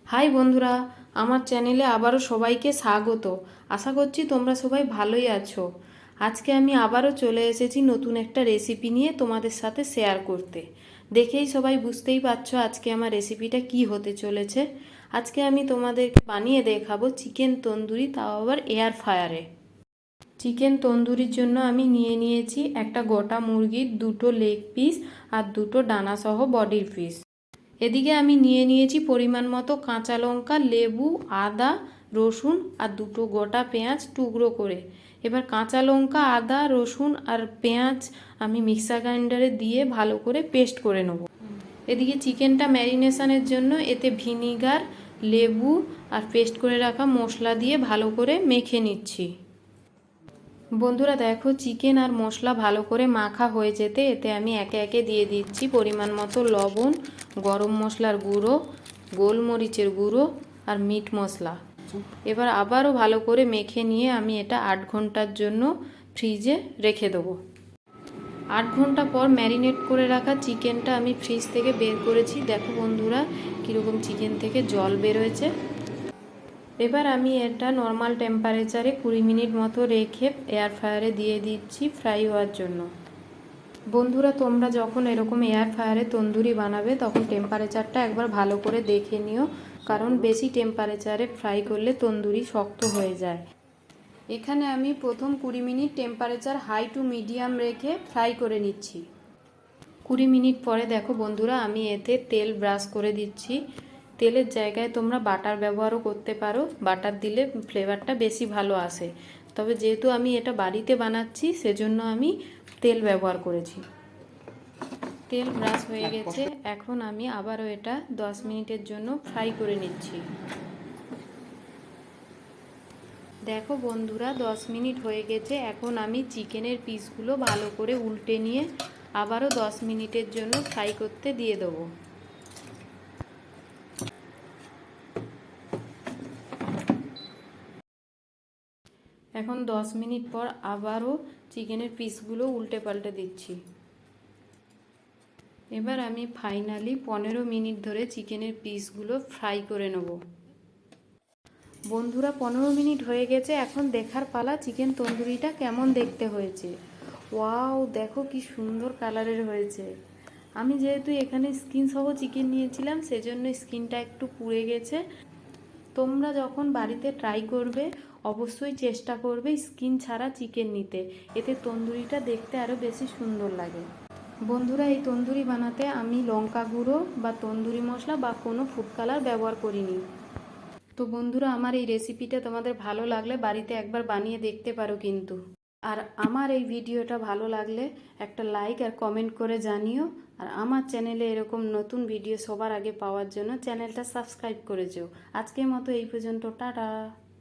High বন্ধুরা, আমার চ্যানেলে আবারও সবাইকে স্বাগত। আশা করছি তোমরা সবাই ভালোই আছো। আজকে আমি আবারও চলে এসেছি নতুন একটা রেসিপি নিয়ে তোমাদের সাথে শেয়ার করতে। দেখেই সবাই বুঝতেই পারছো আজকে আমার রেসিপিটা কি হতে চলেছে। আজকে আমি তোমাদেরকে বানিয়ে দেখাবো চিকেন তন্দুরি, তাও আবার এয়ার ফায়ারে। চিকেন তন্দুরির জন্য আমি নিয়ে নিয়েছি একটা গোটা মুরগির দুটো লেগ পিস আর দুটো ডানাসহ বডির পিস। এদিকে আমি নিয়ে নিয়েছি পরিমাণ মতো কাঁচা লঙ্কা, লেবু, আদা, রসুন আর দুটো গোটা পেঁয়াজ টুকরো করে। এবার কাঁচা লঙ্কা, আদা, রসুন আর পেঁয়াজ আমি মিক্সার গ্রাইন্ডারে দিয়ে ভালো করে পেস্ট করে নেব। এদিকে চিকেনটা ম্যারিনেশনের জন্য এতে ভিনিগার, লেবু আর পেস্ট করে রাখা মশলা দিয়ে ভালো করে মেখে নিচ্ছি। বন্ধুরা দেখো, চিকেন আর মশলা ভালো করে মাখা হয়ে যেতে এতে আমি একে একে দিয়ে দিচ্ছি পরিমাণ মতো লবণ, গরম মশলার গুঁড়ো, গোলমরিচের গুঁড়ো আর মিট মশলা। এবার আবারও ভালো করে মেখে নিয়ে আমি এটা 8 ঘন্টার জন্য ফ্রিজে রেখে দেবো। 8 ঘন্টা পর ম্যারিনেট করে রাখা চিকেনটা আমি ফ্রিজ থেকে বের করেছি। দেখো বন্ধুরা কীরকম চিকেন থেকে জল বেরোয়েছে। এবার আমি এটা নর্মাল টেম্পারেচারে 20 মিনিট মতো রেখে এয়ার ফ্রায়ারে দিয়ে দিচ্ছি ফ্রাই হওয়ার জন্য। বন্ধুরা তোমরা যখন এরকম এয়ার ফ্রায়ারে তন্দুরি বানাবে তখন টেম্পারেচারটা একবার ভালো করে দেখে নিও, কারণ বেশি টেম্পারেচারে ফ্রাই করলে তন্দুরি শক্ত হয়ে যায়। এখানে আমি প্রথম 20 minute temperature high to medium রেখে ফ্রাই করে নিচ্ছি। 20 মিনিট পরে দেখো বন্ধুরা আমি এতে তেল ব্রাশ করে দিচ্ছি। তেলের জায়গায় তোমরা বাটার ব্যবহারও করতে পারো, বাটার দিলে ফ্লেভারটা বেশি ভালো আসে। তবে যেহেতু আমি এটা বাড়িতে বানাচ্ছি সেজন্য আমি তেল ব্যবহার করেছি। তেল ব্রাশ হয়ে গেছে, এখন আমি আবারও এটা 10 মিনিটের জন্য ফ্রাই করে নিচ্ছি। দেখো বন্ধুরা 10 মিনিট হয়ে গেছে, এখন আমি চিকেনের পিসগুলো ভালো করে উল্টে নিয়ে আবারও 10 মিনিটের জন্য ফ্রাই করতে দিয়ে দেবো। এখন 10 মিনিট পর আবারও চিকেনের পিসগুলো উল্টে পাল্টে দিচ্ছি। এবার আমি ফাইনালি 15 মিনিট ধরে চিকেনের পিসগুলো ফ্রাই করে নেব। বন্ধুরা 15 মিনিট হয়ে গেছে, এখন দেখার পালা চিকেন তন্দুরিটা কেমন দেখতে হয়েছে। ওয়াও, দেখো কি সুন্দর কালারের হয়েছে। আমি যেহেতু এখানে স্কিন সহ চিকেন নিয়েছিলাম সেজন্য স্কিনটা একটু পুড়ে গেছে। তোমরা যখন বাড়িতে ট্রাই করবে অবশ্যই চেষ্টা করবে স্কিন ছাড়া চিকেন নিতে, এতে তন্দুরিটা দেখতে আরও বেশি সুন্দর লাগে। বন্ধুরা এই তন্দুরি বানাতে আমি লঙ্কা গুঁড়ো বা তন্দুরি মশলা বা কোনো ফুড কালার ব্যবহার করিনি। তো বন্ধুরা আমার এই রেসিপিটা তোমাদের ভালো লাগলে বাড়িতে একবার বানিয়ে দেখতে পারো কিন্তু। আর আমার এই ভিডিওটা ভালো লাগলে একটা লাইক আর কমেন্ট করে জানিও। আর আমার চ্যানেলে এরকম নতুন ভিডিও সবার আগে পাওয়ার জন্য চ্যানেলটা সাবস্ক্রাইব করে যেও। আজকের মতো এই পর্যন্ত, টাটা।